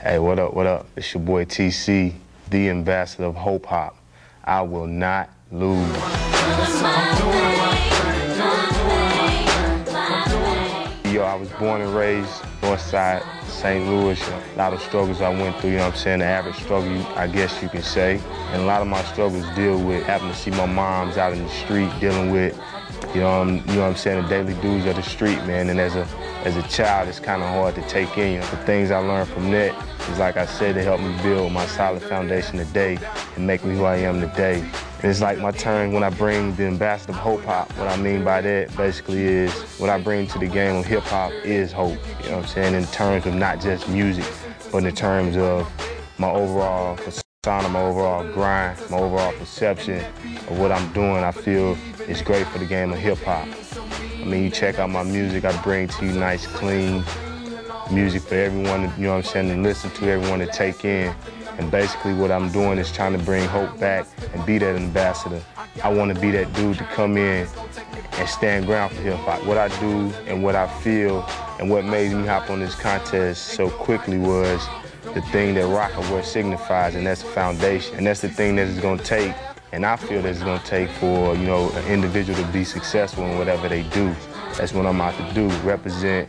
Hey, what up, what up? It's your boy TC, the ambassador of Hope Hop. I will not lose. Yo, I was born and raised Northside, St. Louis. A lot of struggles I went through, you know what I'm saying? The average struggle, I guess you can say. And a lot of my struggles deal with having to see my moms out in the street, dealing with, you know what I'm saying, the daily dues of the street, man. And as a child, it's kind of hard to take in. You know, the things I learned from that is, like I said, to help me build my solid foundation today and make me who I am today. And it's like my turn when I bring the ambassador of Hope Hop. What I mean by that basically is what I bring to the game of hip hop is hope. You know what I'm saying? In terms of not just music, but in terms of my overall persona, my overall grind, my overall perception of what I'm doing. I feel it's great for the game of hip hop. I mean, you check out my music, I bring to you nice, clean music for everyone, you know what I'm saying, to listen to, everyone to take in. And basically what I'm doing is trying to bring hope back and be that ambassador. I want to be that dude to come in and stand ground for hip hop. What I do and what I feel and what made me hop on this contest so quickly was the thing that rock or what signifies, and that's a foundation. And that's the thing that it's going to take, and I feel that it's going to take for, you know, an individual to be successful in whatever they do. That's what I'm out to do, represent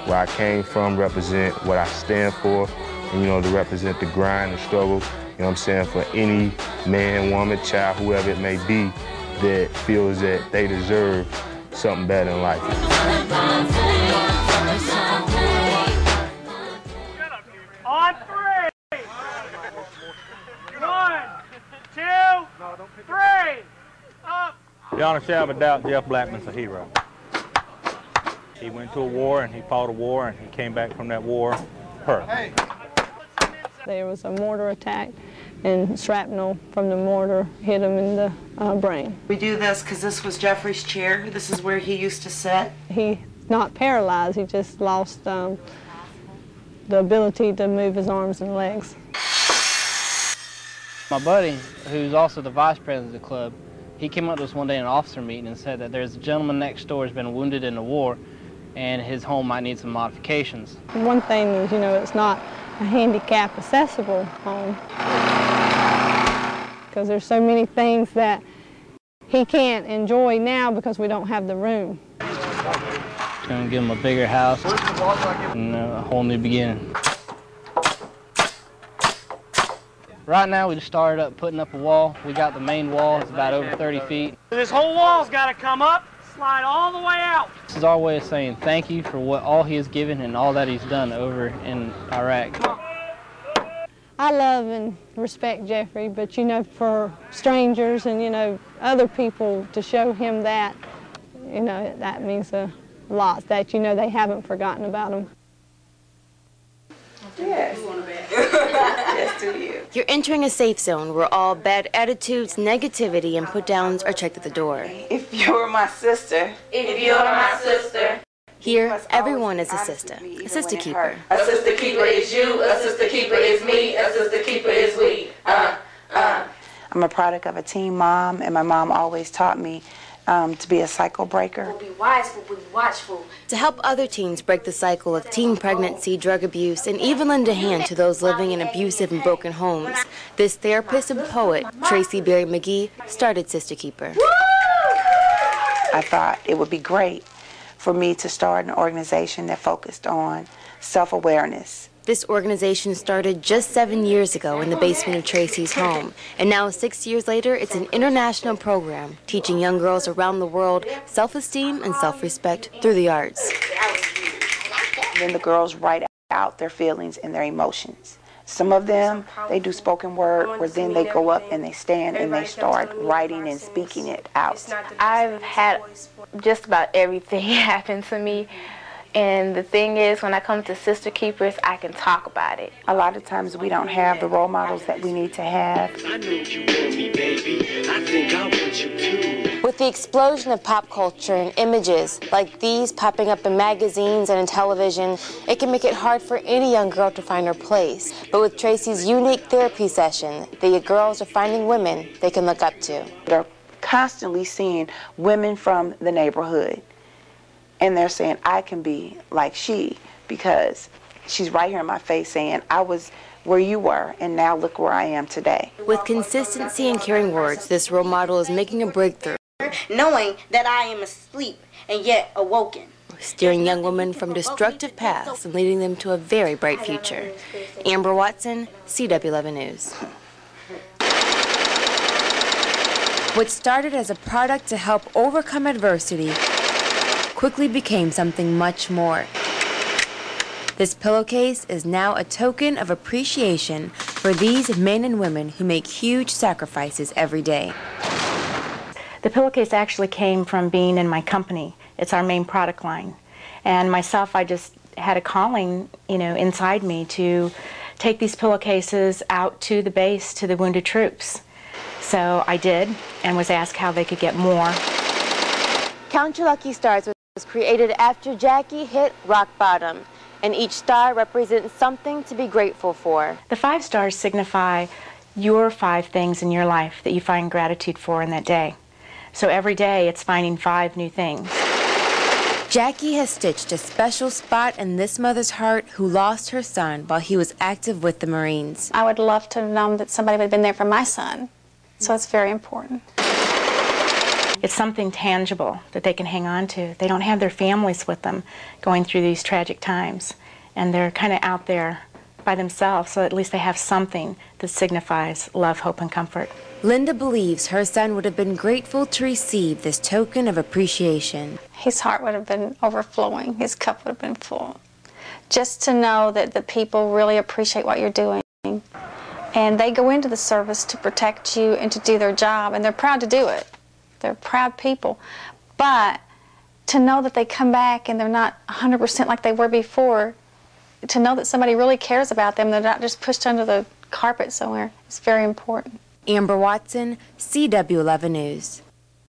where I came from, represent what I stand for, and, you know, to represent the grind and struggle, you know what I'm saying, for any man, woman, child, whoever it may be that feels that they deserve something better in life. On three! 1, 2, 3! Up! Beyond a shadow of a doubt, Jeff Blackman's a hero. He went to a war and he fought a war and he came back from that war hurt. There was a mortar attack and shrapnel from the mortar hit him in the brain. We do this because this was Jeffrey's chair. This is where he used to sit. He's not paralyzed, he just lost the ability to move his arms and legs. My buddy, who's also the vice president of the club, he came up to us one day in an officer meeting and said that there's a gentleman next door who's been wounded in the war and his home might need some modifications. One thing is, you know, it's not a handicap accessible home because there's so many things that he can't enjoy now because we don't have the room. It's going to give him a bigger house and a whole new beginning. Right now we just started up putting up a wall. We got the main wall, it's about over 30 feet. This whole wall's got to come up, slide all the way out. This is our way of saying thank you for all he has given and all that he's done over in Iraq. I love and respect Jeffrey, but you know, for strangers and, you know, other people to show him that, you know, that means a lot, that, you know, they haven't forgotten about him. Yes. Yes, to you. You're entering a safe zone where all bad attitudes, negativity, and put-downs are checked at the door. If you're my sister. If you're my sister. Here, everyone is a sister keeper. A sister keeper is you, a sister keeper is me, a sister keeper is we. I'm a product of a teen mom, and my mom always taught me to be a cycle breaker. We'll be wise, we'll be watchful. To help other teens break the cycle of teen pregnancy, drug abuse, and even lend a hand to those living in abusive and broken homes, this therapist and poet, Tracy Berry McGee, started Sister Keeper. I thought it would be great for me to start an organization that focused on self-awareness. This organization started just 7 years ago in the basement of Tracy's home, and now 6 years later, it's an international program teaching young girls around the world self-esteem and self-respect through the arts. Then the girls write out their feelings and their emotions. Some of them, they do spoken word, where then they go up and they stand and they start writing and speaking it out. I've had just about everything happen to me. And the thing is, when I come to Sister Keepers, I can talk about it. A lot of times we don't have the role models that we need to have. I know you want me, baby. I think I want you too. With the explosion of pop culture and images like these popping up in magazines and in television, it can make it hard for any young girl to find her place. But with Tracy's unique therapy session, the girls are finding women they can look up to. They're constantly seeing women from the neighborhood. And they're saying, I can be like she, because She's right here in my face saying, I was where you were, and now look where I am today. With consistency and caring words, this role model is making a breakthrough. Knowing that I am asleep and yet awoken. Steering young women from destructive paths and leading them to a very bright future. Amber Watson, CW11 News. What started as a product to help overcome adversity quickly became something much more. This pillowcase is now a token of appreciation for these men and women who make huge sacrifices every day. The pillowcase actually came from being in my company. It's our main product line. And myself, I just had a calling, inside me to take these pillowcases out to the base, to the wounded troops. So I did, and was asked how they could get more. Count Your Lucky Stars was created after Jackie hit rock bottom, and each star represents something to be grateful for. The 5 stars signify your 5 things in your life that you find gratitude for in that day. So every day it's finding 5 new things. Jackie has stitched a special spot in this mother's heart who lost her son while he was active with the Marines. I would love to have known that somebody would have been there for my son. So it's very important. It's something tangible that they can hang on to. They don't have their families with them going through these tragic times. And they're kind of out there by themselves, so at least they have something that signifies love, hope, and comfort. Linda believes her son would have been grateful to receive this token of appreciation. His heart would have been overflowing. His cup would have been full. Just to know that the people really appreciate what you're doing. And they go into the service to protect you and to do their job, and they're proud to do it. They're proud people. But to know that they come back and they're not 100% like they were before, to know that somebody really cares about them, they're not just pushed under the carpet somewhere, it's very important. Amber Watson, CW11 News.